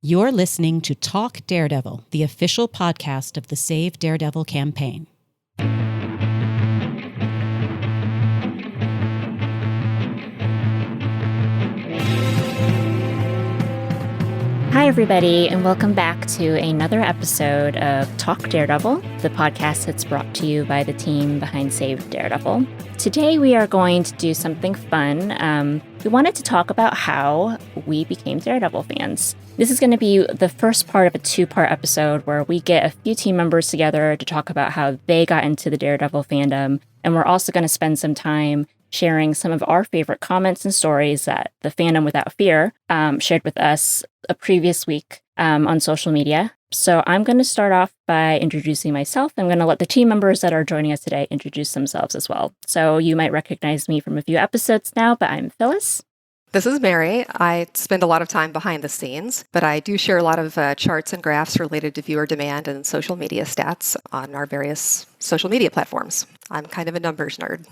You're listening to Talk Daredevil, the official podcast of the Save Daredevil campaign. Hi, everybody, and welcome back to another episode of Talk Daredevil, the podcast that's brought to you by the team behind Save Daredevil. Today, we are going to do something fun. We wanted to talk about how we became Daredevil fans. This is going to be the first part of a two-part episode where we get a few team members together to talk about how they got into the Daredevil fandom, and we're also going to spend some time sharing some of our favorite comments and stories that the Fandom Without Fear shared with us a previous week on social media. So I'm going to start off by introducing myself. I'm going to let the team members that are joining us today introduce themselves as well. So you might recognize me from a few episodes now, but I'm Phyllis. This is Mary. I spend a lot of time behind the scenes, but I do share a lot of charts and graphs related to viewer demand and social media stats on our various social media platforms. I'm kind of a numbers nerd.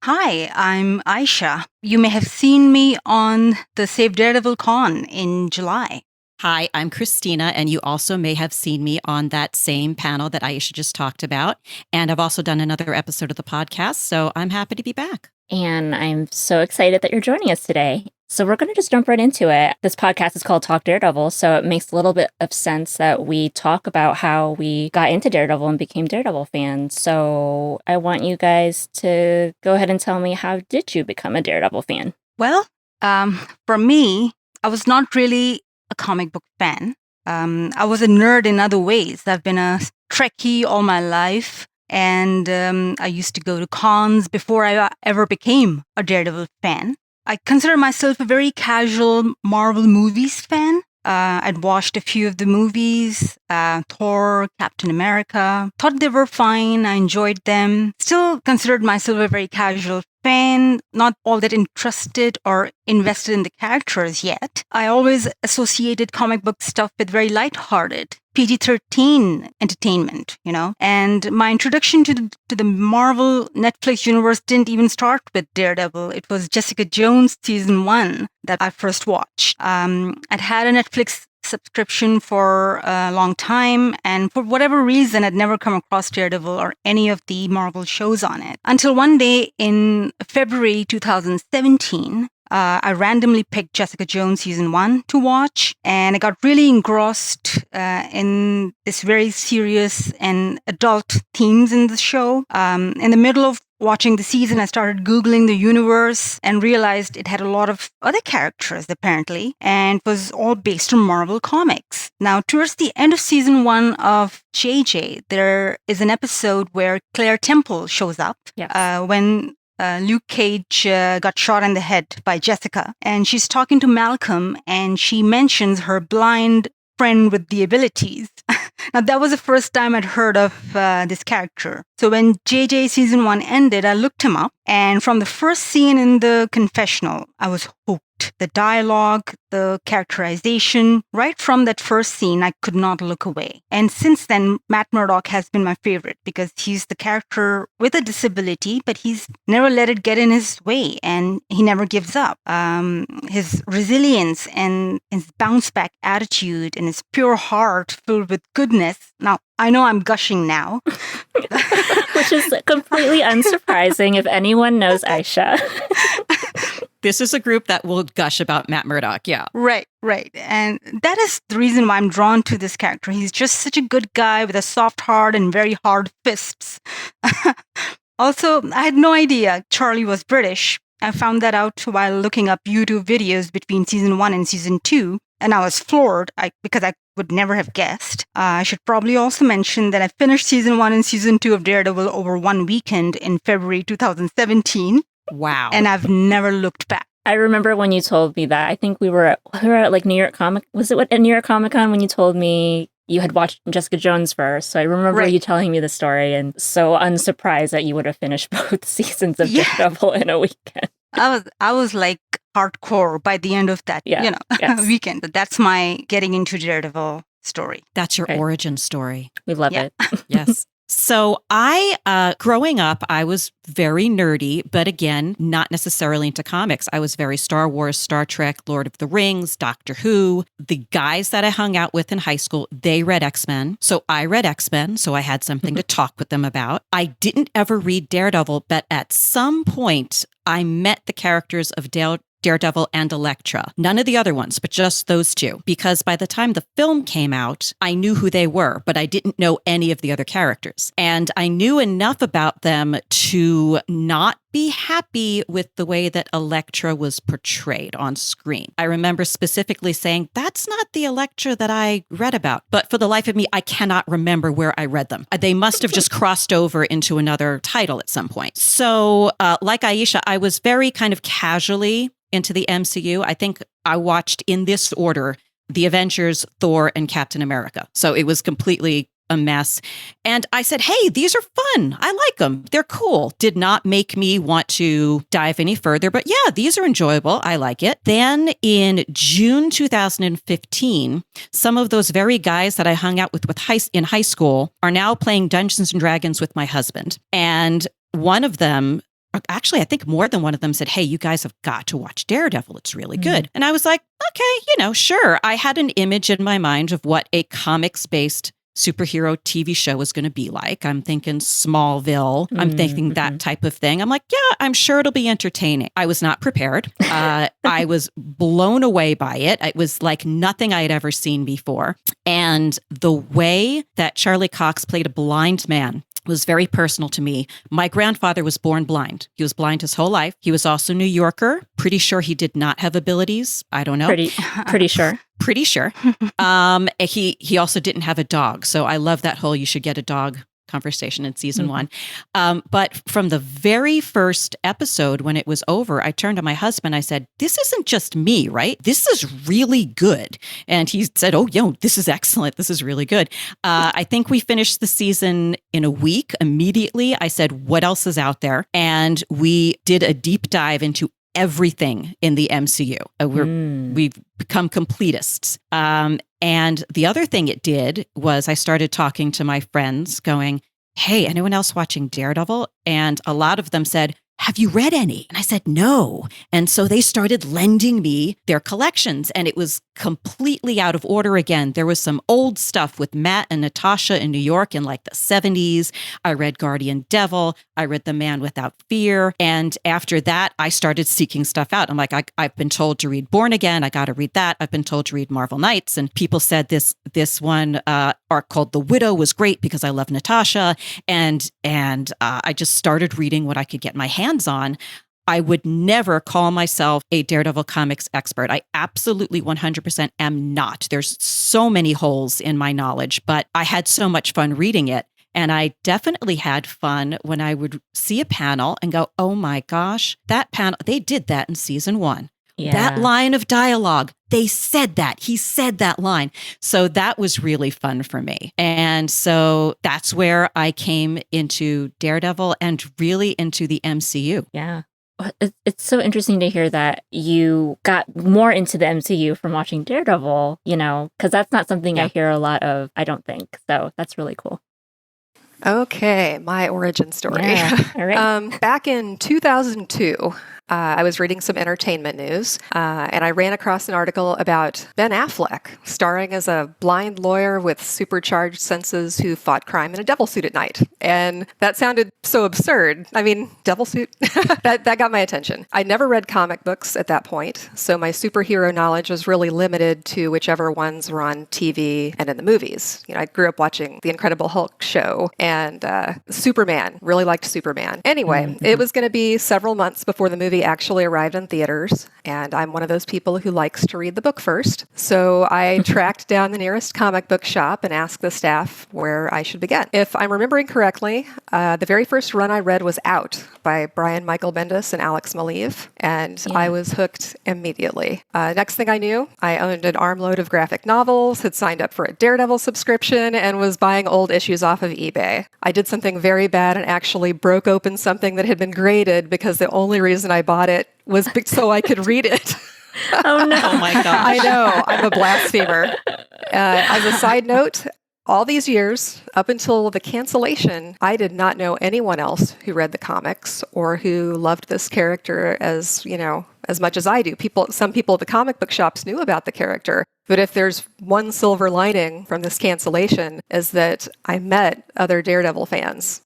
Hi, I'm Aisha. You may have seen me on the Save Daredevil Con in July. Hi, I'm Christina, and you also may have seen me on that same panel that Aisha just talked about. And I've also done another episode of the podcast, so I'm happy to be back. And I'm so excited that you're joining us today. So we're going to just jump right into it. This podcast is called Talk Daredevil, so it makes a little bit of sense that we talk about how we got into Daredevil and became Daredevil fans. So I want I to go ahead and tell me, how did you become a Daredevil fan? Well, for me, I was not really a comic book fan. I was a nerd in other ways. I've been a Trekkie all my life, and I used to go to cons before I ever became a Daredevil fan. I consider myself a very casual Marvel movies fan. I'd watched a few of the movies, Thor, Captain America, thought they were fine, I enjoyed them. Still considered myself a very casual fan, not all that interested or invested in the characters yet. I always associated comic book stuff with very lighthearted, Pt.1 entertainment, and my introduction to the Marvel Netflix universe didn't even start with Daredevil. It was Jessica Jones season 1 that I first watched. I'd had a Netflix subscription for a long time, and for whatever reason, I'd never come across Daredevil or any of the Marvel shows on it. Until one day in February 2017, I randomly picked Jessica Jones season 1 to watch, and I got really engrossed in this very serious and adult themes in the show. In the middle of watching the season, I started Googling the universe and realized it had a lot of other characters, apparently, and was all based on Marvel Comics. Now, towards the end of season 1 of JJ, there is an episode where Claire Temple shows up. Yes. When Luke Cage got shot in the head by Jessica, and she's talking to Malcolm, and she mentions her blind friend with the abilities. Now, that was the first time I'd heard of this character. So when JJ season 1 ended, I looked him up, and from the first scene in the confessional, I was hooked. The dialogue, the characterization, right from that first scene, I could not look away. And since then, Matt Murdock has been my favorite because he's the character with a disability, but he's never let it get in his way, and he never gives up. His resilience and his bounce back attitude and his pure heart filled with goodness. Now, I know I'm gushing now. Which is completely unsurprising if anyone knows Aisha. This is a group that will gush about Matt Murdock, yeah. Right. And that is the reason why I'm drawn to this character. He's just such a good guy with a soft heart and very hard fists. Also, I had no idea Charlie was British. I found that out while looking up YouTube videos between season 1 and season 2, and I was floored because I would never have guessed. I should probably also mention that I finished season 1 and season 2 of Daredevil over one weekend in February 2017. Wow. And I've never looked back. I remember when you told me that. I think we were at like New York Comic. Was it at New York Comic Con when you told me you had watched Jessica Jones first? So I remember you telling me the story, and so unsurprised that you would have finished both seasons of Daredevil in a weekend. I was like hardcore by the end of that, weekend. But that's my getting into Daredevil story. That's your origin story. We love it. Yes. So growing up, I was very nerdy, but again, not necessarily into comics. I was very Star Wars, Star Trek, Lord of the Rings, Doctor Who. The guys that I hung out with in high school, they read X-Men. So I read X-Men, so I had something to talk with them about. I didn't ever read Daredevil, but at some point, I met the characters of Daredevil and Elektra. None of the other ones, but just those two. Because by the time the film came out, I knew who they were, but I didn't know any of the other characters. And I knew enough about them to not be happy with the way that Elektra was portrayed on screen. I remember specifically saying, that's not the Elektra that I read about. But for the life of me, I cannot remember where I read them. They must have just crossed over into another title at some point. So like Aisha, I was very kind of casually into the MCU. I think I watched in this order, The Avengers, Thor, and Captain America. So it was completely a mess. And I said, hey, these are fun. I like them. They're cool. Did not make me want to dive any further, but yeah, these are enjoyable. I like it. Then in June 2015, some of those very guys that I hung out with in high school are now playing Dungeons and Dragons with my husband. And one of them, actually, I think more than one of them said, hey, you guys have got to watch Daredevil. It's really good. And I was like, okay, sure. I had an image in my mind of what a comics-based superhero TV show was going to be like. I'm thinking Smallville. I'm thinking that type of thing. I'm like, yeah, I'm sure it'll be entertaining. I was not prepared. I was blown away by it. It was like nothing I had ever seen before. And the way that Charlie Cox played a blind man was very personal to me. My grandfather was born blind. He was blind his whole life. He was also New Yorker. Pretty sure he did not have abilities. I don't know. Pretty sure. Pretty sure. He also didn't have a dog. So I love that whole you should get a dog conversation in season one. But from the very first episode, when it was over, I turned to my husband. I said, this isn't just me, right? This is really good. And he said, oh, this is excellent. This is really good. I think we finished the season in a week. Immediately, I said, what else is out there? And we did a deep dive into everything in the MCU. We've become completists. And the other thing it did was I started talking to my friends going, hey, anyone else watching Daredevil? And a lot of them said, have you read any? And I said, no. And so they started lending me their collections, and it was completely out of order again. There was some old stuff with Matt and Natasha in New York in like the 70s. I read Guardian Devil. I read The Man Without Fear. And after that, I started seeking stuff out. I'm like, I've been told to read Born Again. I got to read that. I've been told to read Marvel Knights. And people said this one arc called The Widow was great because I love Natasha. And I just started reading what I could get my hands on. I would never call myself a Daredevil comics expert. I absolutely 100% am not. There's so many holes in my knowledge, but I had so much fun reading it. And I definitely had fun when I would see a panel and go, oh my gosh, that panel, they did that in season one. Yeah. That line of dialogue, they said that. He said that line. So that was really fun for me. And so that's where I came into Daredevil and really into the MCU. Yeah. It's so interesting to hear that you got more into the MCU from watching Daredevil, because that's not something I hear a lot of, I don't think. So that's really cool. Okay, my origin story. Yeah. All right. Back in 2002, I was reading some entertainment news, and I ran across an article about Ben Affleck starring as a blind lawyer with supercharged senses who fought crime in a devil suit at night. And that sounded so absurd. I mean, devil suit? that got my attention. I never read comic books at that point, so my superhero knowledge was really limited to whichever ones were on TV and in the movies. I grew up watching The Incredible Hulk show and Superman. Really liked Superman. Anyway, it was going to be several months before the movie actually arrived in theaters, and I'm one of those people who likes to read the book first. So I tracked down the nearest comic book shop and asked the staff where I should begin. If I'm remembering correctly, the very first run I read was Out by Brian Michael Bendis and Alex Maleev, and I was hooked immediately. Next thing I knew, I owned an armload of graphic novels, had signed up for a Daredevil subscription, and was buying old issues off of eBay. I did something very bad and actually broke open something that had been graded because the only reason I bought it was so I could read it. Oh no. Oh my gosh. I know. I'm a blasphemer. As a side note, all these years, up until the cancellation, I did not know anyone else who read the comics or who loved this character as, as much as I do. Some people at the comic book shops knew about the character. But if there's one silver lining from this cancellation, is that I met other Daredevil fans.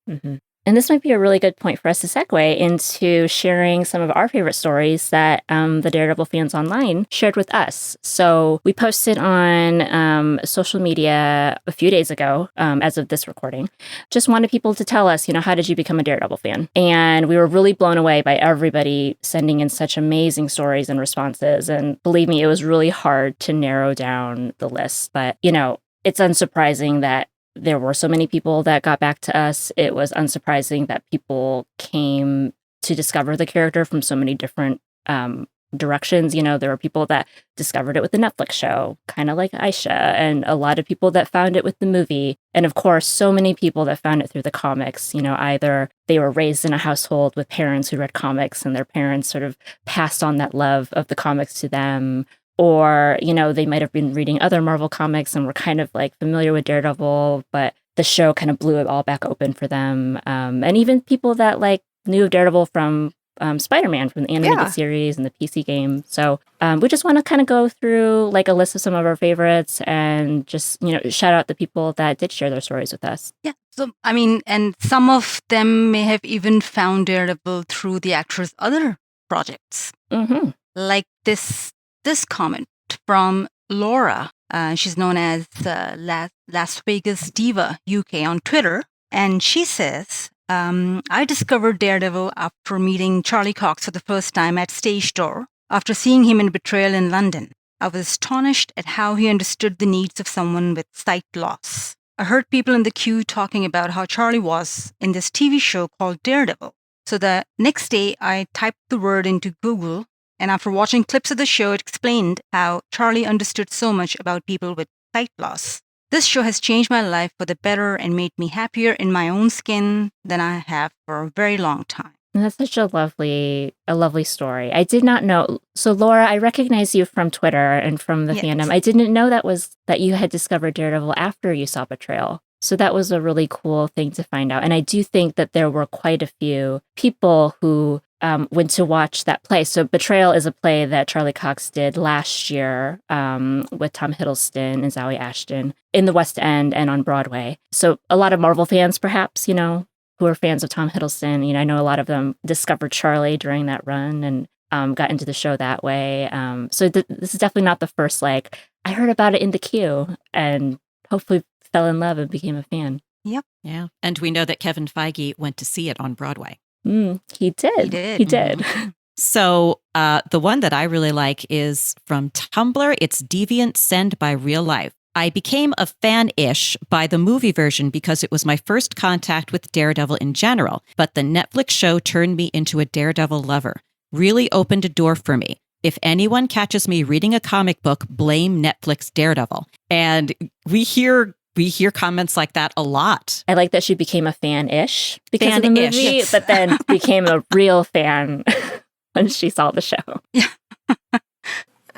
Mm-hmm. And this might be a really good point for us to segue into sharing some of our favorite stories that the Daredevil fans online shared with us. So we posted on social media a few days ago, as of this recording, just wanted people to tell us, how did you become a Daredevil fan? And we were really blown away by everybody sending in such amazing stories and responses. And believe me, it was really hard to narrow down the list. But, it's unsurprising that there were so many people that got back to us. It was unsurprising that people came to discover the character from so many different directions. There were people that discovered it with the Netflix show, kind of like Aisha, and a lot of people that found it with the movie. And of course, so many people that found it through the comics. Either they were raised in a household with parents who read comics and their parents sort of passed on that love of the comics to them. Or, they might have been reading other Marvel comics and were kind of like familiar with Daredevil, but the show kind of blew it all back open for them. And even people that knew of Daredevil from Spider-Man, from the animated series and the PC game. So we just want to kind of go through a list of some of our favorites and just, shout out the people that did share their stories with us. Yeah. So, and some of them may have even found Daredevil through the actor's other projects. Mm-hmm. Like this comment from Laura. She's known as Las Vegas Diva UK on Twitter. And she says, I discovered Daredevil after meeting Charlie Cox for the first time at Stage Door, after seeing him in Betrayal in London. I was astonished at how he understood the needs of someone with sight loss. I heard people in the queue talking about how Charlie was in this TV show called Daredevil. So the next day, I typed the word into Google, and after watching clips of the show, it explained how Charlie understood so much about people with sight loss. This show has changed my life for the better and made me happier in my own skin than I have for a very long time. And that's such a lovely story. I did not know. So Laura, I recognize you from Twitter and from the fandom. I didn't know that you had discovered Daredevil after you saw Betrayal. So that was a really cool thing to find out. And I do think that there were quite a few people who went to watch that play. So Betrayal is a play that Charlie Cox did last year with Tom Hiddleston and Zawe Ashton in the West End and on Broadway. So a lot of Marvel fans, perhaps, who are fans of Tom Hiddleston, I know a lot of them discovered Charlie during that run and got into the show that way. So this is definitely not the first, I heard about it in the queue and hopefully fell in love and became a fan. Yep. Yeah. And we know that Kevin Feige went to see it on Broadway. He did. He did. So the one that I really like is from Tumblr. It's Deviant Send by Real Life. I became a fan-ish by the movie version because it was my first contact with Daredevil in general, but the Netflix show turned me into a Daredevil lover. Really opened a door for me. If anyone catches me reading a comic book, blame Netflix Daredevil. And we hear comments like that a lot. I like that she became a fan-ish because of the movie, but then became a real fan when she saw the show. Yeah.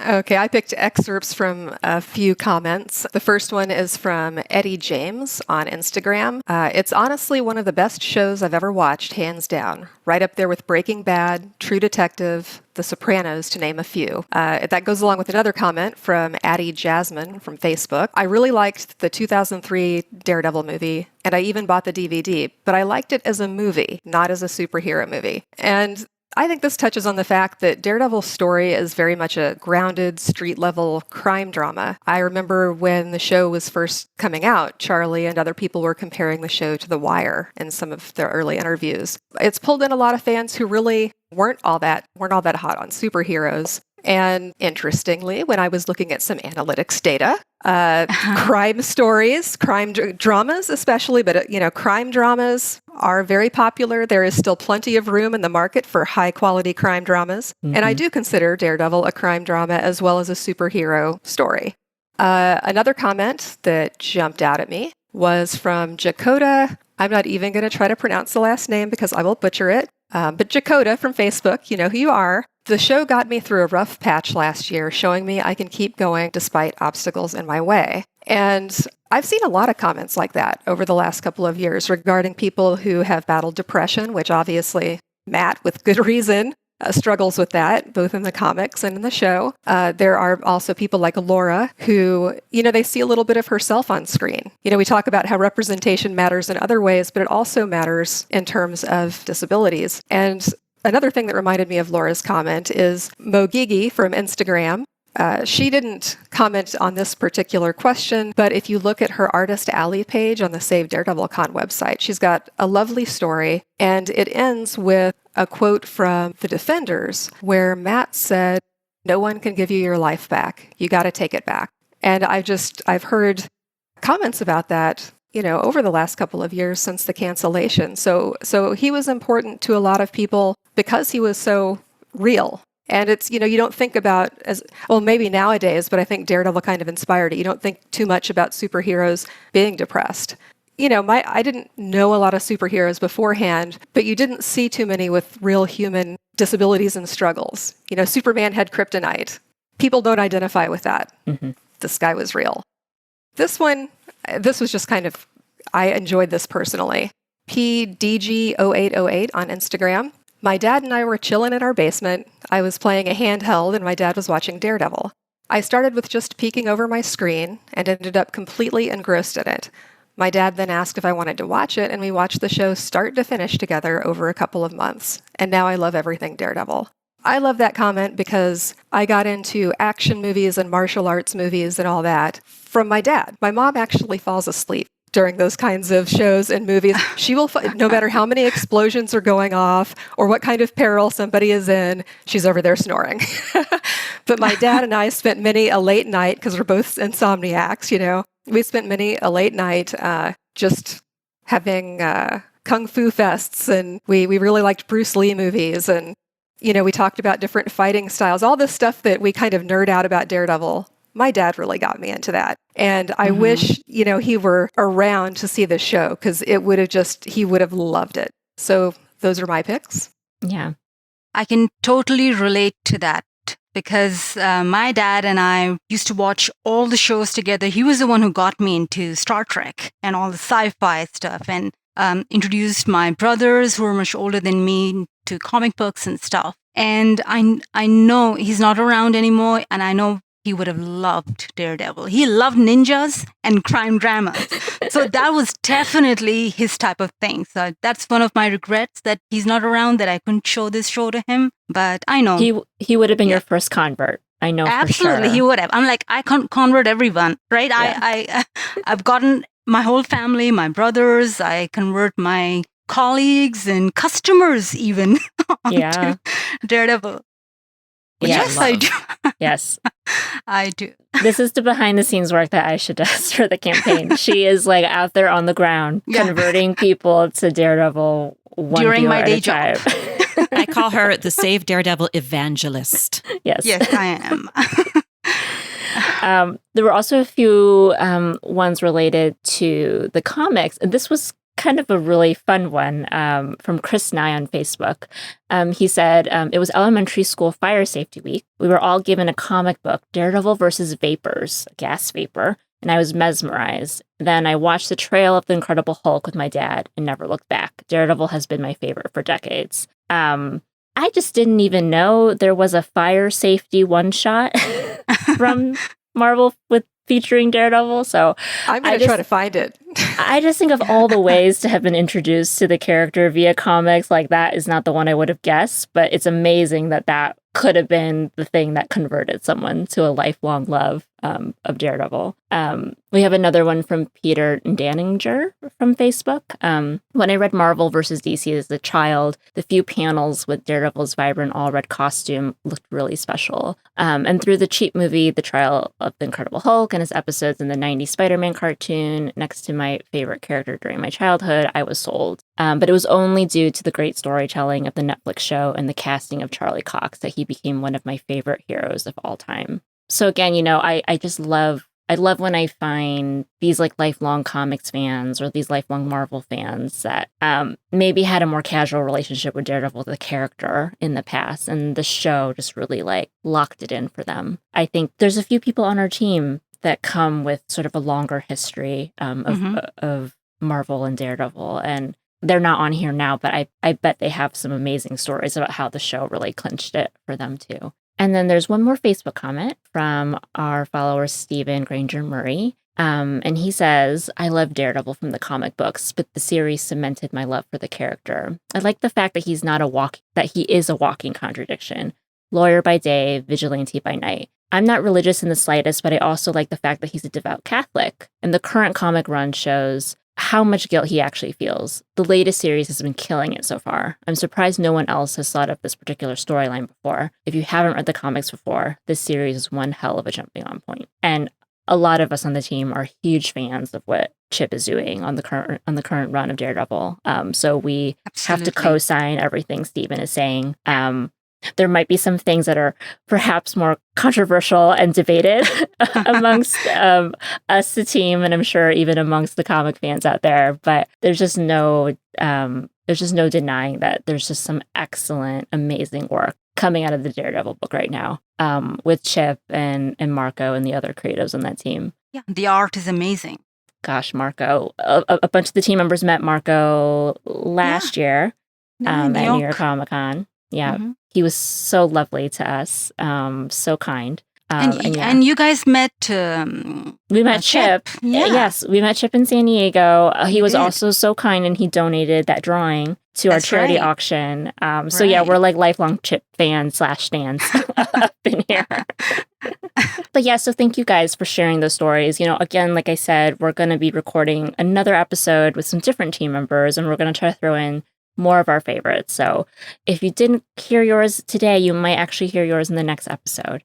Okay, I picked excerpts from a few comments. The first one is from Eddie James on Instagram. It's honestly one of the best shows I've ever watched, hands down. Right up there with Breaking Bad, True Detective, The Sopranos, to name a few. That goes along with another comment from Addie Jasmine from Facebook. I really liked the 2003 Daredevil movie, and I even bought the DVD, but I liked it as a movie, not as a superhero movie. And I think this touches on the fact that Daredevil's story is very much a grounded, street-level crime drama. I remember when the show was first coming out, Charlie and other people were comparing the show to The Wire in some of their early interviews. It's pulled in a lot of fans who really weren't all that hot on superheroes. And interestingly, when I was looking at some analytics data, crime stories, crime dramas especially, but crime dramas are very popular. There is still plenty of room in the market for high-quality crime dramas. Mm-hmm. And I do consider Daredevil a crime drama as well as a superhero story. Another comment that jumped out at me was from Jakota. I'm not even going to try to pronounce the last name because I will butcher it. But Jakota from Facebook, you know who you are. The show got me through a rough patch last year, showing me I can keep going despite obstacles in my way. And I've seen a lot of comments like that over the last couple of years regarding people who have battled depression, which obviously Matt, with good reason, struggles with that, both in the comics and in the show. There are also people like Laura who, they see a little bit of herself on screen. We talk about how representation matters in other ways, but it also matters in terms of disabilities. And another thing that reminded me of Laura's comment is Mo Gigi from Instagram. She didn't comment on this particular question, but if you look at her Artist Alley page on the Save Daredevil Con website, she's got a lovely story, and it ends with a quote from The Defenders, where Matt said, "No one can give you your life back. You got to take it back." And I've heard comments about that, over the last couple of years since the cancellation. So he was important to a lot of people because he was so real. And it's, you don't think about as, well, maybe nowadays, but I think Daredevil kind of inspired it. You don't think too much about superheroes being depressed. I didn't know a lot of superheroes beforehand, but you didn't see too many with real human disabilities and struggles. Superman had kryptonite. People don't identify with that. Mm-hmm. This guy was real. This was just kind of, I enjoyed this personally. Pt.1 on Instagram. My dad and I were chilling in our basement. I was playing a handheld and my dad was watching Daredevil. I started with just peeking over my screen and ended up completely engrossed in it. My dad then asked if I wanted to watch it, and we watched the show start to finish together over a couple of months. And now I love everything Daredevil. I love that comment because I got into action movies and martial arts movies and all that from my dad. My mom actually falls asleep during those kinds of shows and movies. She will, no matter how many explosions are going off or what kind of peril somebody is in, she's over there snoring. But my dad and I spent many a late night, because we're both insomniacs, we spent many a late night just having kung fu fests, and we really liked Bruce Lee movies, and we talked about different fighting styles, all this stuff that we kind of nerd out about Daredevil. My dad really got me into that. And I wish, he were around to see the show, because he would have loved it. So those are my picks. Yeah. I can totally relate to that, because my dad and I used to watch all the shows together. He was the one who got me into Star Trek and all the sci-fi stuff, and introduced my brothers, who were much older than me, to comic books and stuff. And I know he's not around anymore, and I know he would have loved Daredevil. He loved ninjas and crime dramas. So that was definitely his type of thing. So that's one of my regrets, that he's not around, that I couldn't show this show to him. But I know. He would have been your first convert. I know. Absolutely, for sure. He would have. I'm like, I can't convert everyone, right? Yeah. I've gotten my whole family, my brothers, I convert my colleagues and customers even onto Daredevil. Yeah, yes, I do. Yes. I do. This is the behind the scenes work that Aisha does for the campaign. She is like out there on the ground converting people to Daredevil during my day job. I call her the Save Daredevil evangelist. Yes. Yes, I am. There were also a few ones related to the comics. And this was kind of a really fun one from Chris Nye on Facebook. He said, it was elementary school fire safety week. We were all given a comic book, Daredevil versus Vapors, gas vapor, and I was mesmerized. Then I watched the trail of the Incredible Hulk with my dad and never looked back. Daredevil has been my favorite for decades. I just didn't even know there was a fire safety one-shot from Marvel featuring Daredevil. So I'm going to try to find it. I just think of all the ways to have been introduced to the character via comics. Like, that is not the one I would have guessed, but it's amazing that could have been the thing that converted someone to a lifelong love of Daredevil. We have another one from Peter Danninger from Facebook. When I read Marvel versus DC as a child, the few panels with Daredevil's vibrant all-red costume looked really special. And through the cheap movie, The Trial of the Incredible Hulk, and his episodes in the 90s Spider-Man cartoon, next to my favorite character during my childhood, I was sold. But it was only due to the great storytelling of the Netflix show and the casting of Charlie Cox that he became one of my favorite heroes of all time. So again, I just love when I find these like lifelong comics fans or these lifelong Marvel fans that maybe had a more casual relationship with Daredevil, the character, in the past, and the show just really like locked it in for them. I think there's a few people on our team that come with sort of a longer history of Marvel and Daredevil. And they're not on here now, but I bet they have some amazing stories about how the show really clinched it for them too. And then there's one more Facebook comment from our follower, Stephen Granger Murray. And he says, I love Daredevil from the comic books, but the series cemented my love for the character. I like the fact that he is a walking contradiction. Lawyer by day, vigilante by night. I'm not religious in the slightest, but I also like the fact that he's a devout Catholic. And the current comic run shows how much guilt he actually feels. The latest series has been killing it so far. I'm surprised no one else has thought of this particular storyline before. If you haven't read the comics before, this series is one hell of a jumping on point. And a lot of us on the team are huge fans of what Chip is doing on the current run of Daredevil. So we have to co-sign everything Stephen is saying. There might be some things that are perhaps more controversial and debated amongst us, the team, and I'm sure even amongst the comic fans out there. But there's just no denying that there's just some excellent, amazing work coming out of the Daredevil book right now, with Chip and Marco and the other creatives on that team. Yeah, the art is amazing. Gosh, Marco! A bunch of the team members met Marco last year at New York Comic Con. Yeah, he was so lovely to us, so kind. And you guys met. We met Chip. Yeah. Yes, we met Chip in San Diego. He was also so kind, and he donated that drawing to our charity auction. So yeah, we're like lifelong Chip fans / stands up in here. But yeah, so thank you guys for sharing those stories. Again, like I said, we're going to be recording another episode with some different team members, and we're going to try to throw in more of our favorites. So if you didn't hear yours today, you might actually hear yours in the next episode.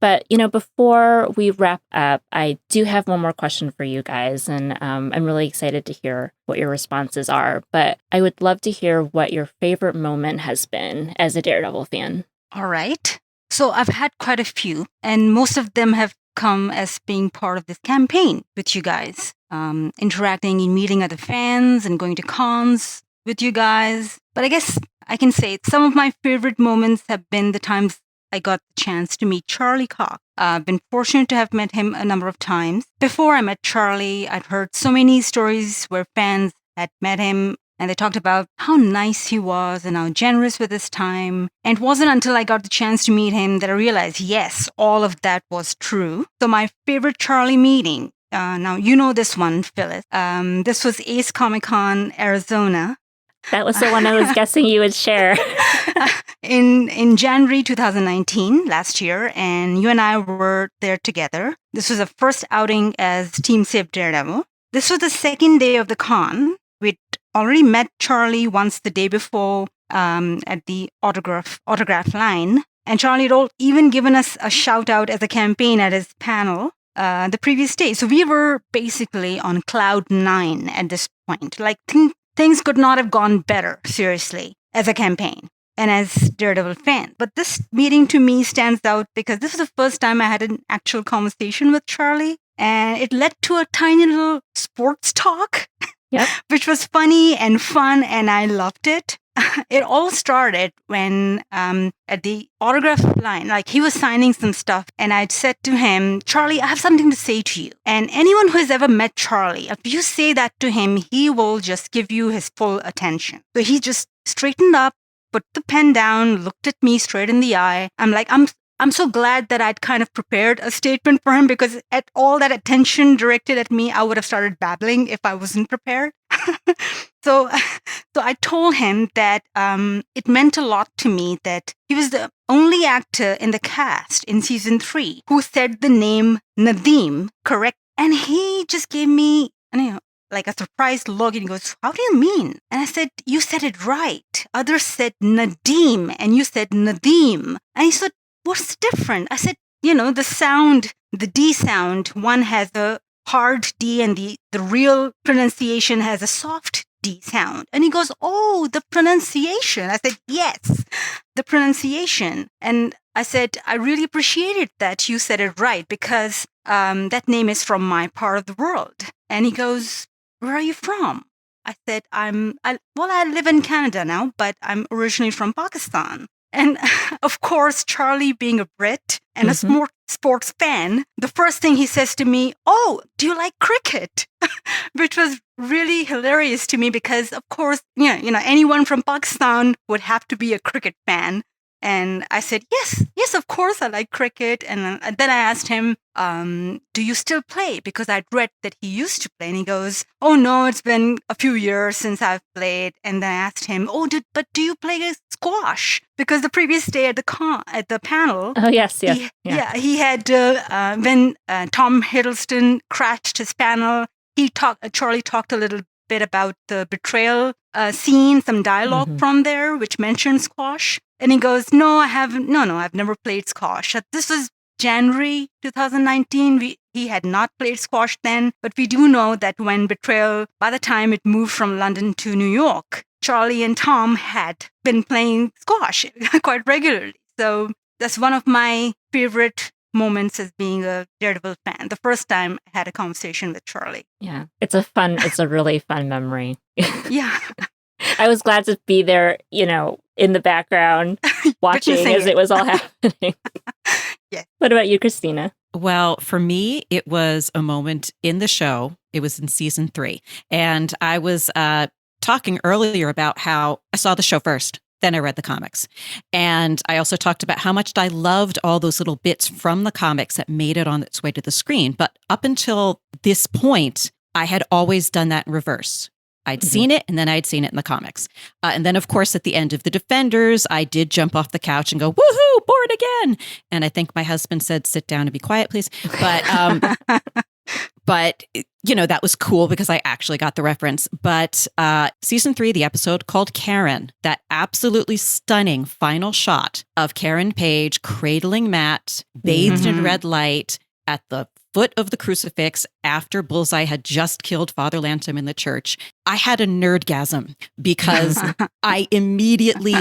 But, before we wrap up, I do have one more question for you guys, and I'm really excited to hear what your responses are. But I would love to hear what your favorite moment has been as a Daredevil fan. All right. So I've had quite a few, and most of them have come as being part of this campaign with you guys, interacting and meeting other fans and going to cons with you guys. But I guess I can say some of my favorite moments have been the times I got the chance to meet Charlie Cox. I've been fortunate to have met him a number of times. Before I met Charlie, I'd heard so many stories where fans had met him and they talked about how nice he was and how generous with his time. And it wasn't until I got the chance to meet him that I realized, yes, all of that was true. So my favorite Charlie meeting, now you know this one, Phyllis. This was Ace Comic Con, Arizona. That was the one I was guessing you would share. In January 2019, last year, and you and I were there together. This was the first outing as Team Save Daredevil. This was the second day of the con. We'd already met Charlie once the day before at the autograph line. And Charlie had even given us a shout out as a campaign at his panel the previous day. So we were basically on cloud 9 at this point. Like things could not have gone better, seriously, as a campaign and as Daredevil fan. But this meeting to me stands out because this was the first time I had an actual conversation with Charlie. And it led to a tiny little sports talk, which was funny and fun, and I loved it. It all started when at the autograph line, like he was signing some stuff, and I'd said to him, Charlie, I have something to say to you. And anyone who has ever met Charlie, if you say that to him, he will just give you his full attention. So he just straightened up, put the pen down, looked at me straight in the eye. I'm like, I'm so glad that I'd kind of prepared a statement for him, because at all that attention directed at me, I would have started babbling if I wasn't prepared. So I told him that it meant a lot to me that he was the only actor in the cast in season 3 who said the name Nadeem correct. And he just gave me, like a surprised look, and he goes, how do you mean? And I said, you said it right. Others said Nadeem, and you said Nadeem. And he said, what's different? I said, the sound, the D sound, one has a hard D and the real pronunciation has a soft D sound. And he goes, oh, the pronunciation. I said, yes, the pronunciation. And I said, I really appreciated that you said it right, because that name is from my part of the world. And he goes, where are you from? I said, I live in Canada now, but I'm originally from Pakistan. And of course, Charlie, being a Brit and a sports fan, the first thing he says to me, "Oh, do you like cricket?" Which was really hilarious to me because, of course, anyone from Pakistan would have to be a cricket fan. And I said, yes, of course I like cricket. And then I asked him, do you still play? Because I'd read that he used to play. And he goes, oh, no, it's been a few years since I've played. And then I asked him, but do you play squash? Because the previous day at the panel. Oh, yes. He had, when Tom Hiddleston crashed his panel, Charlie talked a little bit about the betrayal scene, some dialogue from there, which mentioned squash. And he goes, no, I've never played squash. This was January 2019. He had not played squash then, but we do know that when Betrayal, by the time it moved from London to New York, Charlie and Tom had been playing squash quite regularly. So that's one of my favorite moments as being a Daredevil fan. The first time I had a conversation with Charlie. Yeah, it's a really fun memory. Yeah. I was glad to be there, in the background, watching as it was all happening. Yeah. What about you, Christina? Well, for me, it was a moment in the show. It was in season 3. And I was talking earlier about how I saw the show first. Then I read the comics. And I also talked about how much I loved all those little bits from the comics that made it on its way to the screen. But up until this point, I had always done that in reverse. I'd seen it, and then I'd seen it in the comics. And then, of course, at the end of The Defenders, I did jump off the couch and go, woohoo, born again. And I think my husband said, sit down and be quiet, please. But that was cool because I actually got the reference. But season 3, the episode called Karen, that absolutely stunning final shot of Karen Page cradling Matt, bathed in red light at the foot of the crucifix after Bullseye had just killed Father Lantom in the church. I had a nerdgasm because I immediately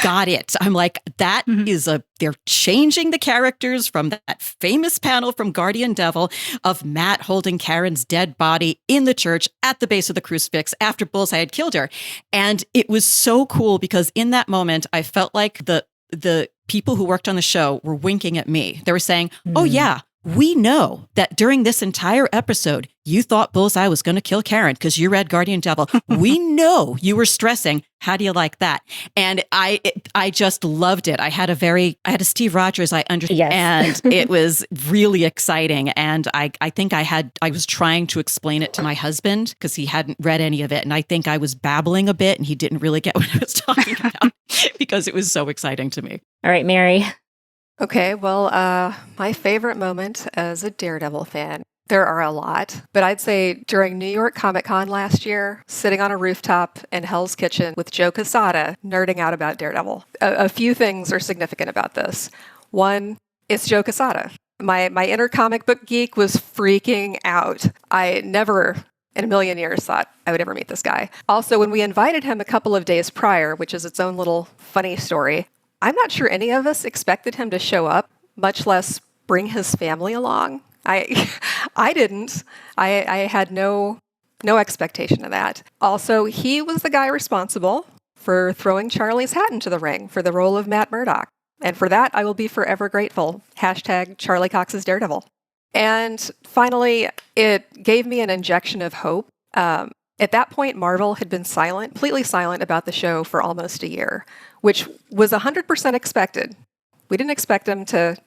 got it. I'm like, that is they're changing the characters from that famous panel from Guardian Devil of Matt holding Karen's dead body in the church at the base of the crucifix after Bullseye had killed her. And it was so cool because in that moment, I felt like the people who worked on the show were winking at me. They were saying, oh yeah, we know that during this entire episode, you thought Bullseye was going to kill Karen because you read Guardian Devil. We know you were stressing. How do you like that? And I just loved it. I had a Steve Rogers, I understand. Yes. It was really exciting. And I think I was trying to explain it to my husband because he hadn't read any of it. And I think I was babbling a bit and he didn't really get what I was talking about because it was so exciting to me. All right, Mary. Okay, well, my favorite moment as a Daredevil fan, there are a lot, but I'd say during New York Comic Con last year, sitting on a rooftop in Hell's Kitchen with Joe Quesada, nerding out about Daredevil. A few things are significant about this. One, it's Joe Quesada. My inner comic book geek was freaking out. I never in a million years thought I would ever meet this guy. Also, when we invited him a couple of days prior, which is its own little funny story, I'm not sure any of us expected him to show up, much less bring his family along. I didn't. I had no expectation of that. Also, he was the guy responsible for throwing Charlie's hat into the ring for the role of Matt Murdock. And for that, I will be forever grateful. # Charlie Cox's Daredevil. And finally, it gave me an injection of hope. At that point, Marvel had been completely silent about the show for almost a year, which was 100% expected. We didn't expect them to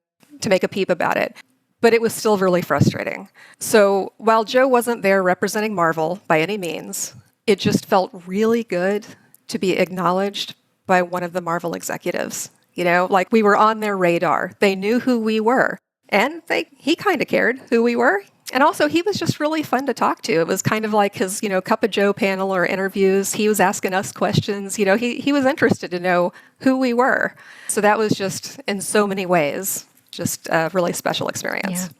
make a peep about it, but it was still really frustrating. So while Joe wasn't there representing Marvel by any means, it just felt really good to be acknowledged by one of the Marvel executives. Like we were on their radar. They knew who we were, and he kind of cared who we were. And also, he was just really fun to talk to. It was kind of like his, Cup of Joe panel or interviews. He was asking us questions. He was interested to know who we were. So that was just, in so many ways, just a really special experience. Yeah.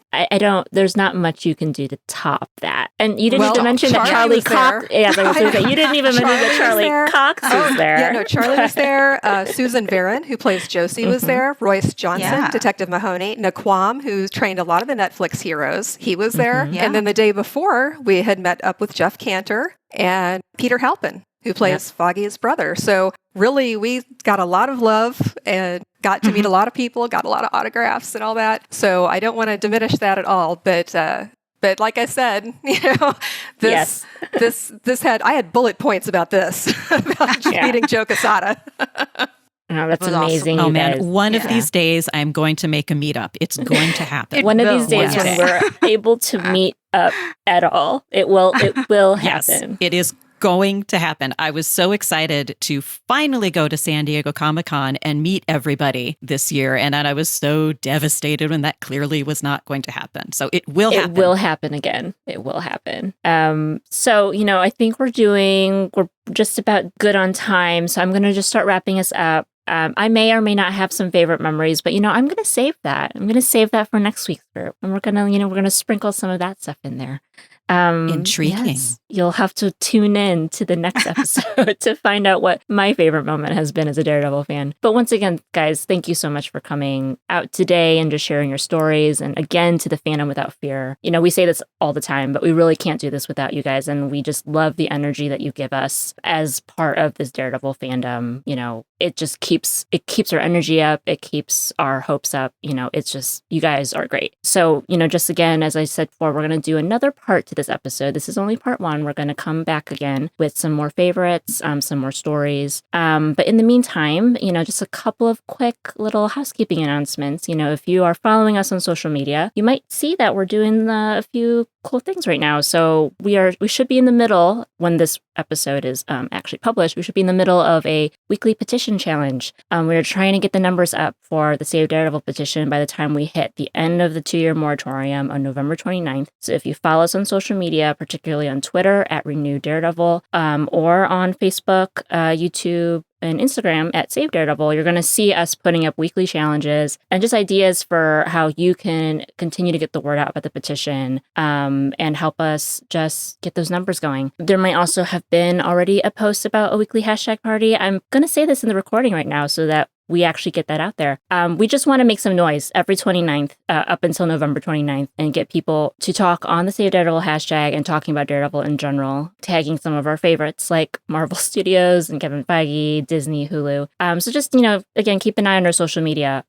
There's not much you can do to top that. And you didn't even mention that Charlie Charlie Cox. Yeah, I was going to say, you didn't even mention that Charlie Cox was there. Yeah, no, Charlie was there. Susan Varon, who plays Josie, was there. Royce Johnson, Detective Mahoney. Naquam, who trained a lot of the Netflix heroes, he was there. Yeah. And then the day before, we had met up with Jeff Cantor and Peter Halpin, who plays Foggy's brother. So really, we got a lot of love and got to meet a lot of people, got a lot of autographs and all that. So I don't want to diminish that at all. But like I said, this I had bullet points about this, about meeting Joe Quesada. Oh, that's amazing. Awesome. Oh, man. One of these days, I'm going to make a meetup. It's going to happen. One of these days when we're able to meet up at all, it will happen. Yes, it is going to happen. I was so excited to finally go to San Diego Comic-Con and meet everybody this year. And then I was so devastated when that clearly was not going to happen. So it will happen. It will happen again. It will happen. So, I think we're just about good on time. So I'm going to just start wrapping us up. I may or may not have some favorite memories, but I'm going to save that. I'm going to save that for next week's group, and we're going to sprinkle some of that stuff in there. Intriguing. Yes, you'll have to tune in to the next episode to find out what my favorite moment has been as a Daredevil fan. But once again, guys, thank you so much for coming out today and just sharing your stories. And again, to the Fandom Without Fear. We say this all the time, but we really can't do this without you guys. And we just love the energy that you give us as part of this Daredevil fandom. It just keeps our energy up. It keeps our hopes up. It's just, you guys are great. So, just again, as I said before, we're going to do another part to this episode. This is only part 1. We're going to come back again with some more favorites, some more stories. But in the meantime, just a couple of quick little housekeeping announcements. If you are following us on social media, you might see that we're doing a few cool things right now. So we should be in the middle, when this episode is actually published, we should be in the middle of a weekly petition challenge. We're trying to get the numbers up for the Save Daredevil petition by the time we hit the end of the 2-year moratorium on November 29th. So if you follow us on social media, particularly on Twitter at Renew Daredevil, or on Facebook, YouTube, and Instagram at Save Daredevil, you're going to see us putting up weekly challenges and just ideas for how you can continue to get the word out about the petition, and help us just get those numbers going. There might also have been already a post about a weekly hashtag party. I'm going to say this in the recording right now so that we actually get that out there. We just want to make some noise every 29th up until November 29th and get people to talk on the Save Daredevil hashtag and talking about Daredevil in general, tagging some of our favorites like Marvel Studios and Kevin Feige, Disney, Hulu. So just, again, keep an eye on our social media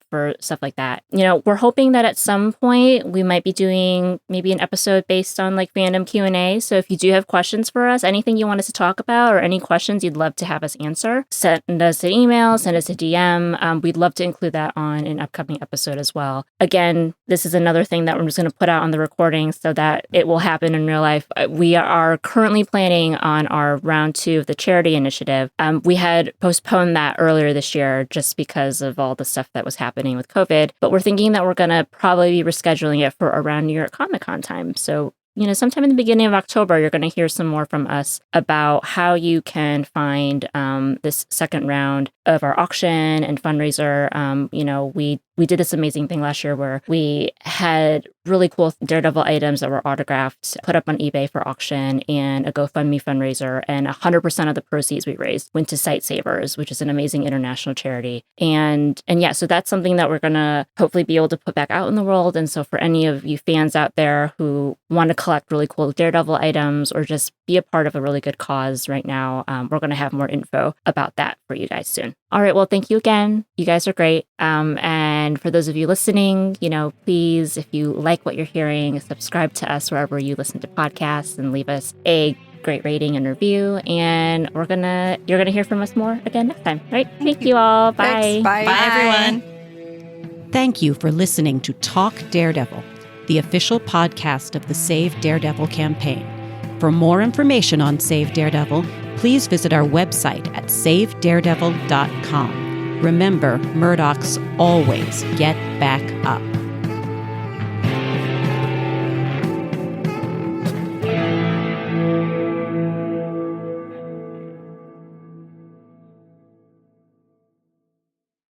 for stuff like that. We're hoping that at some point we might be doing maybe an episode based on like fandom Q&A. So if you do have questions for us, anything you want us to talk about or any questions you'd love to have us answer, send us an email, send us a DM. We'd love to include that on an upcoming episode as well. Again, this is another thing that we're just going to put out on the recording so that it will happen in real life. We are currently planning on our round 2 of the charity initiative. We had postponed that earlier this year just because of all the stuff that was happening with COVID, but we're thinking that we're going to probably be rescheduling it for around New York Comic Con time. So, sometime in the beginning of October, you're going to hear some more from us about how you can find this second round of our auction and fundraiser. We did this amazing thing last year where we had really cool Daredevil items that were autographed, put up on eBay for auction, and a GoFundMe fundraiser. And 100% of the proceeds we raised went to Sight Savers, which is an amazing international charity. And yeah, so that's something that we're going to hopefully be able to put back out in the world. And so for any of you fans out there who want to collect really cool Daredevil items or just be a part of a really good cause right now, we're going to have more info about that for you guys soon. All right. Well, thank you again. You guys are great. And for those of you listening, please, if you like what you're hearing, subscribe to us wherever you listen to podcasts and leave us a great rating and review. And you're gonna hear from us more again next time. All right. Thank you all. Bye. Thanks. Bye. Bye, everyone. Thank you for listening to Talk Daredevil, the official podcast of the Save Daredevil campaign. For more information on Save Daredevil, please visit our website at savedaredevil.com. Remember, Murdochs always get back up.